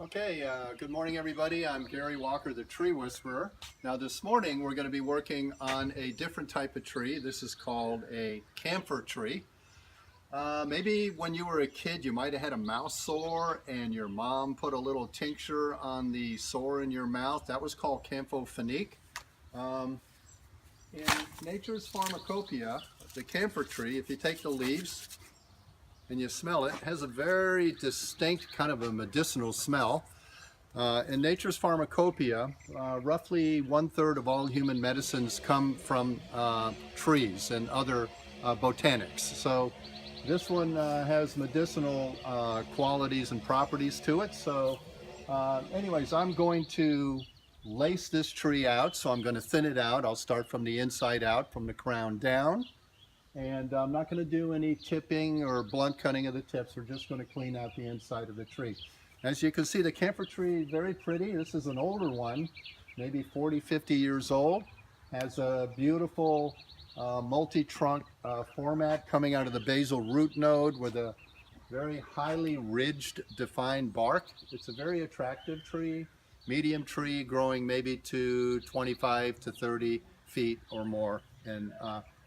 Okay, good morning everybody. I'm Gary Walker, the Tree Whisperer. Now this morning we're going to be working on a different type of tree. This is called a camphor tree. Maybe when you were a kid you might have had a mouth sore and your mom put a little tincture on the sore in your mouth. That was called camphor. In nature's pharmacopoeia, the camphor tree, if you take the leaves and you smell it, has a very distinct kind of a medicinal smell. In nature's pharmacopoeia, roughly 1/3 of all human medicines come from trees and other botanics. So this one has medicinal qualities and properties to it. So anyways, I'm going to lace this tree out. So I'm going to thin it out. I'll start from the inside out, from the crown down. And I'm not going to do any tipping or blunt cutting of the tips. We're just going to clean out the inside of the tree. As you can see, the camphor tree is very pretty. This is an older one, maybe 40, 50 years old. Has a beautiful multi-trunk format coming out of the basal root node with a very highly ridged, defined bark. It's a very attractive tree, medium tree, growing maybe to 25 to 30 feet or more. And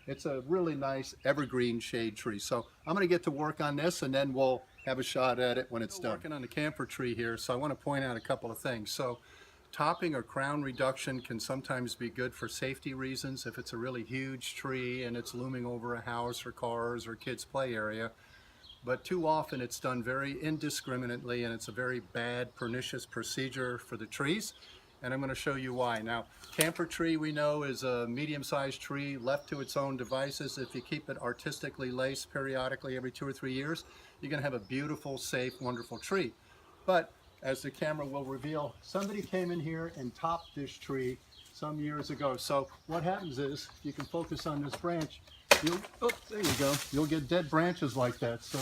it's a really nice evergreen shade tree. So I'm going to get to work on this and then we'll have a shot at it when it's done. Working on the camphor tree here, so I want to point out a couple of things. So topping or crown reduction can sometimes be good for safety reasons if it's a really huge tree and it's looming over a house or cars or kids' play area. But too often it's done very indiscriminately and it's a very bad, pernicious procedure for the trees. And I'm going to show you why. Now, camphor tree, we know, is a medium-sized tree left to its own devices. If you keep it artistically laced periodically every 2 or 3 years, you're going to have a beautiful, safe, wonderful tree. But as the camera will reveal, somebody came in here and topped this tree some years ago. So what happens is, you can focus on this branch, there you go, you'll get dead branches like that. So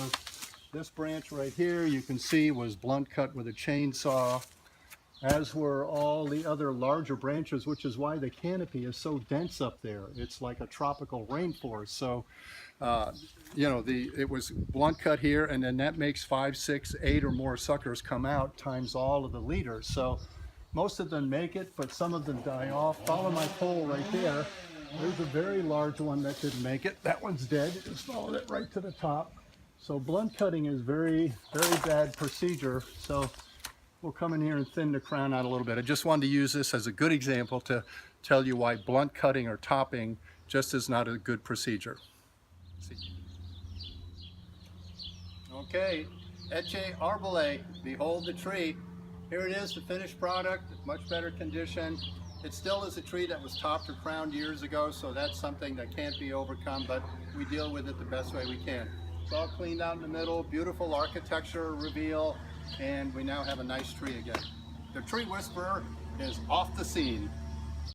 this branch right here, you can see, was blunt cut with a chainsaw, as were all the other larger branches, which is why the canopy is so dense up there. It's like a tropical rainforest. So, you know, it was blunt cut here, and then that makes 5, 6, 8 or more suckers come out times all of the leaders. So most of them make it, but some of them die off. Follow my pole right there. There's a very large one that didn't make it. That one's dead. Just followed it right to the top. So blunt cutting is very, very bad procedure. So we'll come in here and thin the crown out a little bit. I just wanted to use this as a good example to tell you why blunt cutting or topping just is not a good procedure. Okay, Ecce arbole, behold the tree. Here it is, the finished product, much better condition. It still is a tree that was topped or crowned years ago, so that's something that can't be overcome, but we deal with it the best way we can. It's all cleaned out in the middle, beautiful architecture reveal, and we now have a nice tree again. The Tree Whisperer is off the scene.